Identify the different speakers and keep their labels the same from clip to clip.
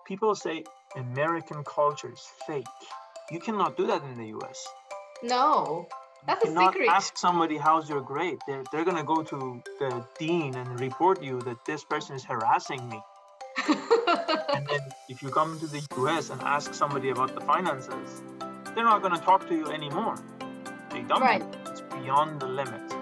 Speaker 1: People say American culture is fake. You cannot do that in the US.
Speaker 2: No, that's a
Speaker 1: You cannot
Speaker 2: secret.
Speaker 1: ask somebody how's your grade. They're gonna go to the dean and report you that this person is harassing me. And then if you come to the US and ask somebody about the finances, they're not gonna talk to you anymore. They dump
Speaker 2: Right.
Speaker 1: you. It's beyond the limit.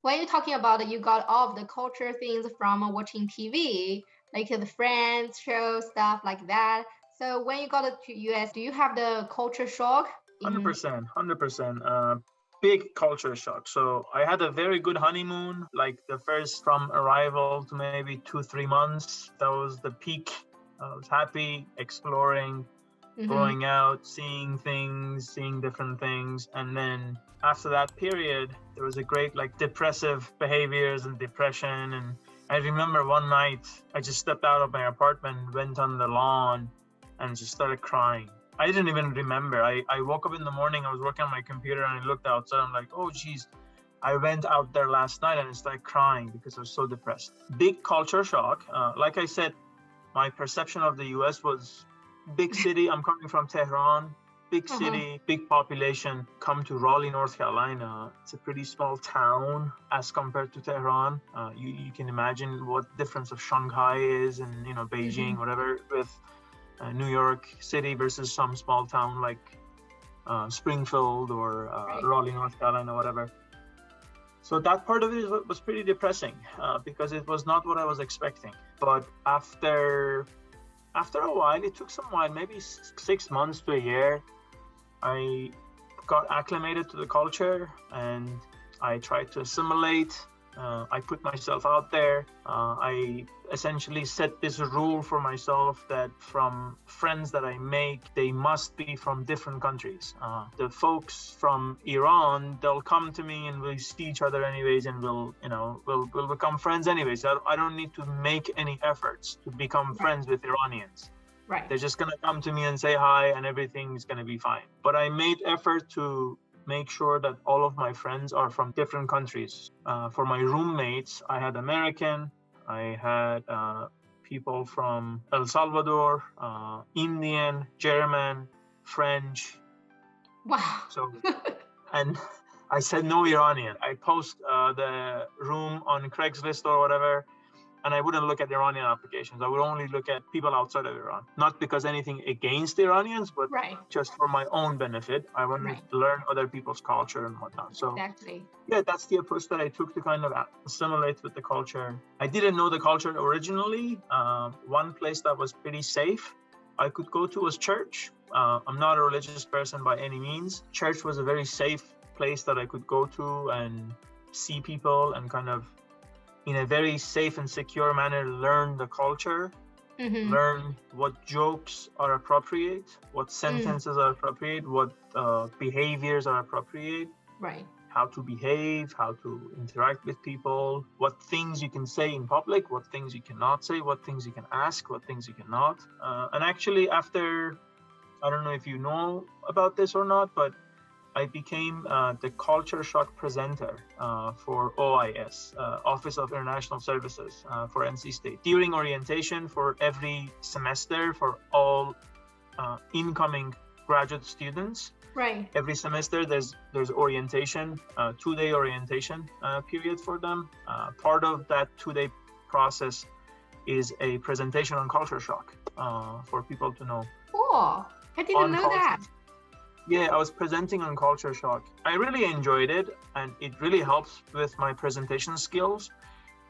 Speaker 2: When you're talking about you got all of the culture things from watching TV, like the Friends show, stuff like that. So when you got to US, do you have the culture shock?
Speaker 1: 100%. Big culture shock. So I had a very good honeymoon, like the first from arrival to maybe 2-3 months. That was the peak. I was happy, exploring, going out, seeing things, seeing different things. And then after that period, there was a great like depressive behaviors and depression. And I remember one night I just stepped out of my apartment, went on the lawn and just started crying. I didn't even remember. I woke up in the morning, I was working on my computer and I looked outside. I'm like, oh geez, I went out there last night and I started crying because I was so depressed. Big culture shock. Like I said, my perception of the US was big city. I'm coming from Tehran, big city, big population. Come to Raleigh, North Carolina. It's a pretty small town as compared to Tehran. You can imagine what difference of Shanghai is and Beijing, whatever, with New York City versus some small town like Springfield or Raleigh, North Carolina, whatever. So that part of it was pretty depressing because it was not what I was expecting. But after a while, it took some while, maybe 6 months to a year, I got acclimated to the culture and I tried to assimilate. I put myself out there. I essentially set this rule for myself that from friends that I make, they must be from different countries. The folks from Iran, they'll come to me and we'll see each other anyways, and we'll become friends anyways. I don't need to make any efforts to become friends with Iranians.
Speaker 2: Right.
Speaker 1: They're just gonna come to me and say hi, and everything's gonna be fine. But I made effort to make sure that all of my friends are from different countries. For my roommates, I had American, I had people from El Salvador, Indian, German, French.
Speaker 2: Wow.
Speaker 1: So, and I said no Iranian. I post the room on Craigslist or whatever, and I wouldn't look at Iranian applications. I would only look at people outside of Iran. Not because anything against the Iranians, but just for my own benefit. I wanted to learn other people's culture and whatnot. So yeah, that's the approach that I took to kind of assimilate with the culture. I didn't know the culture originally. One place that was pretty safe I could go to was church. I'm not a religious person by any means. Church was a very safe place that I could go to and see people and kind of in a very safe and secure manner, learn the culture, learn what jokes are appropriate, what sentences are appropriate, what behaviors are appropriate, how to behave, how to interact with people, what things you can say in public, what things you cannot say, what things you can ask, what things you cannot. And actually after, I don't know if you know about this or not, but I became the culture shock presenter for OIS, Office of International Services for NC State. During orientation for every semester for all incoming graduate students, every semester there's orientation, 2-day orientation period for them. Part of that 2-day process is a presentation on culture shock for people to know.
Speaker 2: Cool. I didn't know that.
Speaker 1: Yeah, I was presenting on culture shock. I really enjoyed it, and it really helps with my presentation skills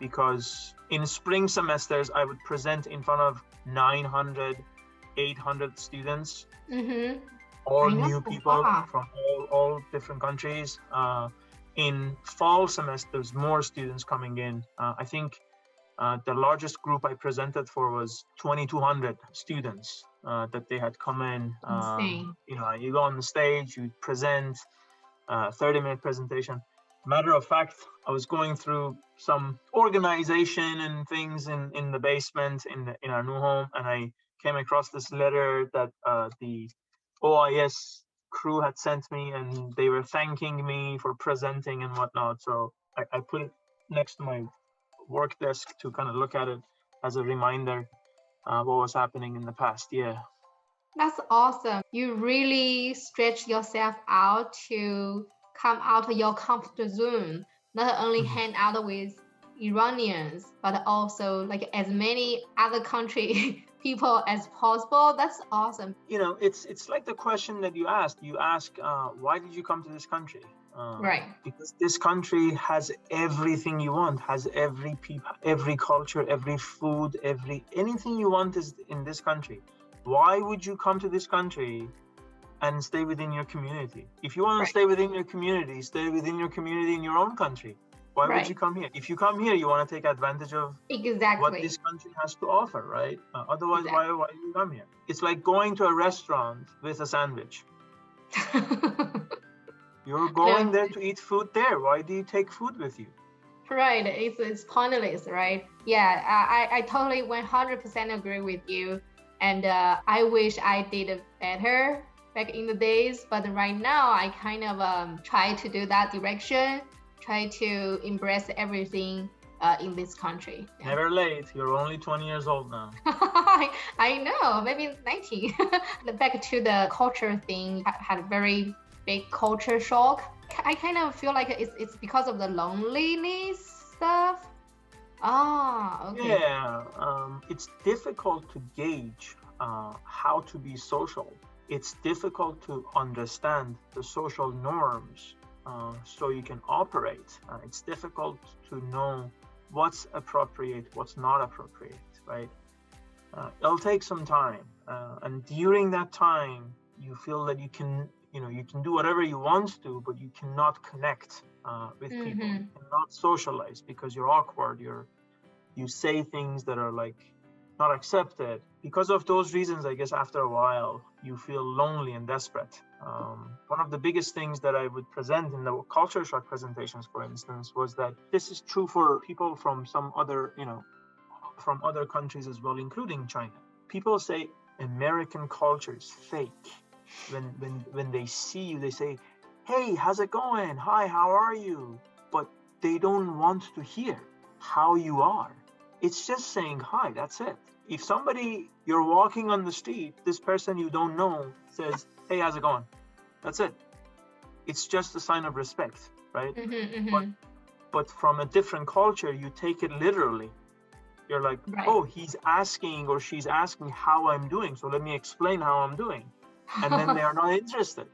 Speaker 1: because in spring semesters, I would present in front of 900, 800 students, all new people from all different countries. In fall semesters, more students coming in. I think the largest group I presented for was 2,200 students that they had come in. You go on the stage, you present, 30-minute presentation. Matter of fact, I was going through some organization and things in the basement in our new home, and I came across this letter that the OIS crew had sent me, and they were thanking me for presenting and whatnot. So I put it next to my work desk to kind of look at it as a reminder what was happening in the past. Yeah.
Speaker 2: That's awesome. You really stretch yourself out to come out of your comfort zone, not only hang out with Iranians, but also like as many other country people as possible. That's awesome.
Speaker 1: It's like the question that you asked. You ask, why did you come to this country?
Speaker 2: Right.
Speaker 1: Because this country has everything you want, has every people, every culture, every food, anything you want is in this country. Why would you come to this country and stay within your community? If you want to stay within your community, stay within your community in your own country. Why would you come here? If you come here, you want to take advantage of what this country has to offer, right? Otherwise, why do you come here? It's like going to a restaurant with a sandwich. You're going there to eat food there. Why do you take food with you?
Speaker 2: Right. It's pointless, right? Yeah, I totally 100% agree with you. And I wish I did better back in the days. But right now, I kind of try to do that direction, try to embrace everything in this country. Yeah.
Speaker 1: Never late. You're only 20 years old now.
Speaker 2: I know, maybe 19. Back to the culture thing, I had a very big culture shock. I kind of feel like it's because of the loneliness stuff. Okay.
Speaker 1: Yeah, it's difficult to gauge how to be social. It's difficult to understand the social norms so you can operate. It's difficult to know what's appropriate, what's not appropriate, right? It'll take some time, and during that time, you feel that you can do whatever you want to, but you cannot connect with people. You cannot socialize because you're awkward. You say things that are like not accepted. Because of those reasons, I guess after a while, you feel lonely and desperate. One of the biggest things that I would present in the culture shock presentations, for instance, was that this is true for people from some other, from other countries as well, including China. People say American culture is fake. When they see you, they say, "Hey, how's it going? Hi, how are you?" But they don't want to hear how you are. It's just saying hi, that's it. If you're walking on the street, this person you don't know says, "Hey, how's it going?" That's it. It's just a sign of respect, right? But from a different culture, you take it literally. You're like, "Oh, he's asking or she's asking how I'm doing, so let me explain how I'm doing." And then they are not interested.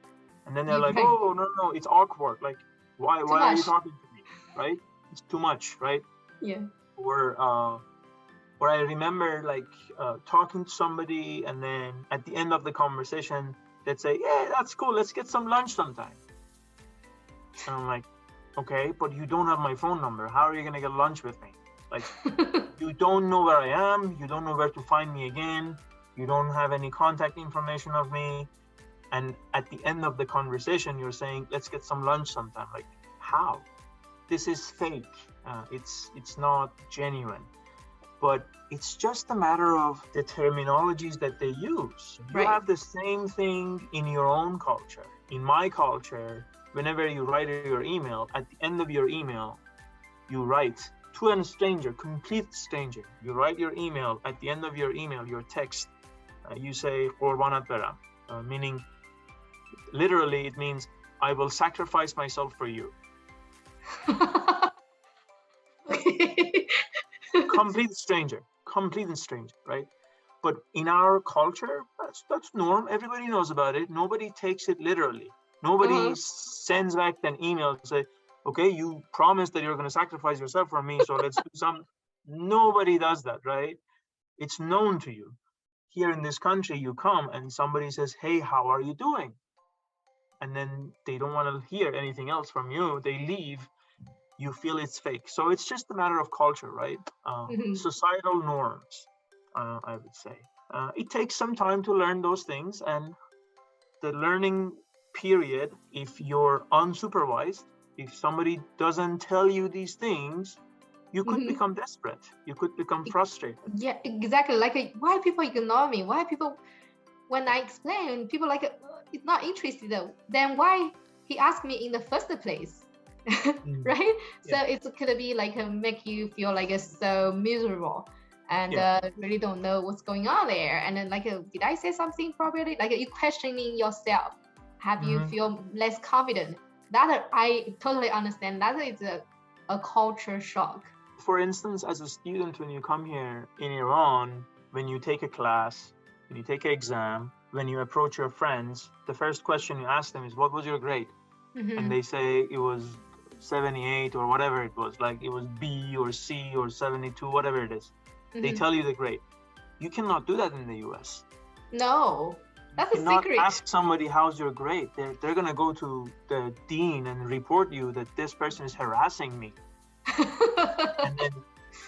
Speaker 1: And then they're like, "Oh, no, it's awkward. Like, why are you talking to me?" Right? It's too much, right?
Speaker 2: Yeah.
Speaker 1: Or I remember like talking to somebody, and then at the end of the conversation, they'd say, "Yeah, that's cool. Let's get some lunch sometime." And I'm like, "Okay, but you don't have my phone number. How are you going to get lunch with me? Like, you don't know where I am. You don't know where to find me again. You don't have any contact information of me. And at the end of the conversation, you're saying, 'Let's get some lunch sometime.' Like, how? This is fake. It's not genuine." But it's just a matter of the terminologies that they use. You have the same thing in your own culture. In my culture, whenever you write your email, at the end of your email, you write to a stranger, complete stranger. You write your email, at the end of your email, your text, you say, "Qurbanat beram," meaning, literally, it means, "I will sacrifice myself for you." Complete stranger, right? But in our culture, that's norm. Everybody knows about it. Nobody takes it literally. Nobody sends back an email and say, "Okay, you promised that you're going to sacrifice yourself for me, so let's do some." Nobody does that, right? It's known to you. Here in this country, you come and somebody says, "Hey, how are you doing?" And then they don't want to hear anything else from you. They leave. You feel it's fake. So it's just a matter of culture, right? Societal norms, I would say. It takes some time to learn those things, and the learning period, if you're unsupervised, if somebody doesn't tell you these things, you could become desperate. You could become frustrated.
Speaker 2: Yeah, exactly. Like, why people ignore me? Why people, when I explain, people like, it's not interested. Then why he asked me in the first place? right? So
Speaker 1: Yeah.
Speaker 2: it's gonna be like make you feel like it's so miserable and
Speaker 1: Yeah.
Speaker 2: really don't know what's going on there. And then like, did I say something properly? Like you questioning yourself, have you
Speaker 1: Mhm.
Speaker 2: feel less confident? That I totally understand. That is a culture shock.
Speaker 1: For instance, as a student, when you come here in Iran, when you take a class, when you take an exam, when you approach your friends, the first question you ask them is, what was your grade? And they say it was 78 or whatever it was, like it was B or C or 72, whatever it is. They tell you the grade. You cannot do that in the US.
Speaker 2: No, that's
Speaker 1: You
Speaker 2: a
Speaker 1: cannot
Speaker 2: secret.
Speaker 1: ask somebody how's your grade. They're gonna go to the dean and report you that this person is harassing me.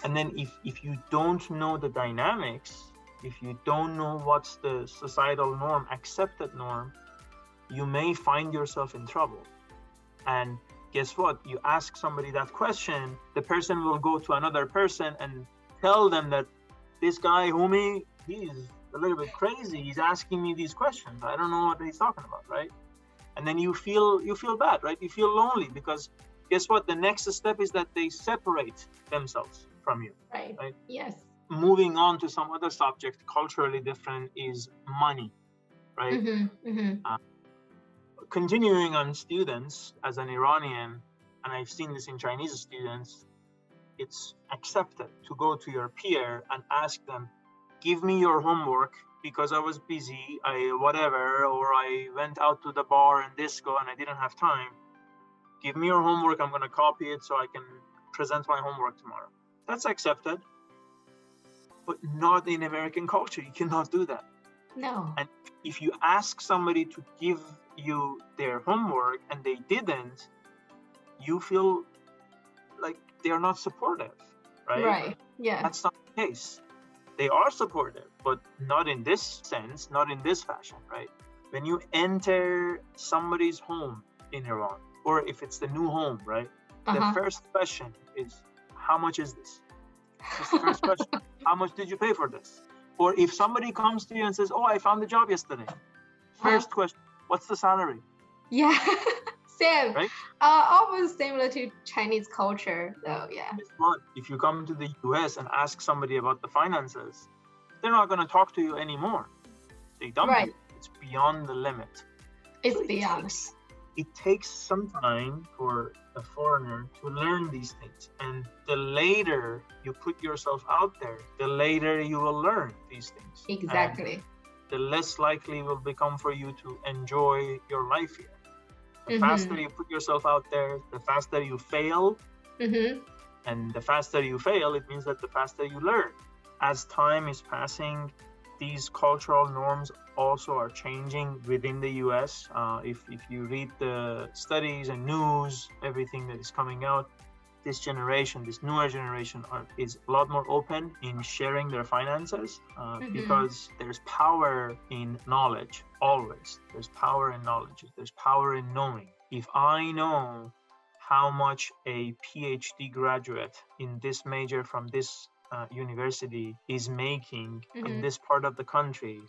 Speaker 1: And then if you don't know the dynamics, if you don't know what's the societal norm, accepted norm, you may find yourself in trouble. And guess what? You ask somebody that question, the person will go to another person and tell them that this guy, homie, he's a little bit crazy. He's asking me these questions. I don't know what he's talking about, right? And then you feel bad, right? You feel lonely because guess what? The next step is that they separate themselves from you.
Speaker 2: Right. Yes.
Speaker 1: Moving on to some other subject, culturally different, is money, right? Continuing on students, as an Iranian, and I've seen this in Chinese students, it's accepted to go to your peer and ask them, give me your homework because I was busy, or I went out to the bar and disco and I didn't have time. Give me your homework, I'm gonna copy it so I can present my homework tomorrow. That's accepted, but not in American culture. You cannot do that.
Speaker 2: No.
Speaker 1: And if you ask somebody to give you their homework and they didn't, you feel like they're not supportive, right?
Speaker 2: Right. Yeah.
Speaker 1: That's not the case. They are supportive, but not in this sense, not in this fashion, right? When you enter somebody's home in Iran, or if it's the new home, right? The first question is, how much is this? That's the first question. How much did you pay for this? Or if somebody comes to you and says, oh, I found a job yesterday. First question, what's the salary?
Speaker 2: Yeah, same.
Speaker 1: Right?
Speaker 2: Almost similar to Chinese culture, though, yeah.
Speaker 1: But if you come to the US and ask somebody about the finances, they're not going to talk to you anymore. They dump you. It's beyond the limit.
Speaker 2: It's beyond.
Speaker 1: It takes some time for a foreigner to learn these things. And the later you put yourself out there, the later you will learn these things.
Speaker 2: Exactly.
Speaker 1: And the less likely it will become for you to enjoy your life here. The faster you put yourself out there, the faster you fail. And the faster you fail, it means that the faster you learn. As time is passing, these cultural norms also are changing within the US. If you read the studies and news, everything that is coming out, this generation, this newer generation is a lot more open in sharing their finances because there's power in knowledge, always. There's power in knowledge. There's power in knowing. If I know how much a PhD graduate in this major from this university is making in this part of the country,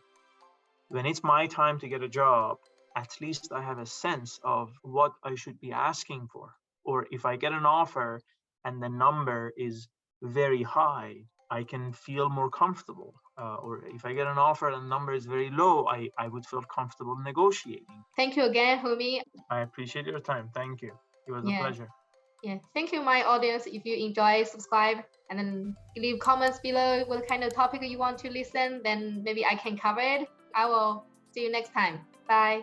Speaker 1: when it's my time to get a job, at least I have a sense of what I should be asking for. Or if I get an offer and the number is very high, I can feel more comfortable. Or if I get an offer and the number is very low, I would feel comfortable negotiating.
Speaker 2: Thank you again, Humi.
Speaker 1: I appreciate your time. Thank you. It was a pleasure.
Speaker 2: Yeah, thank you, my audience. If you enjoy, subscribe and then leave comments below what kind of topic you want to listen. Then maybe I can cover it. I will see you next time. Bye.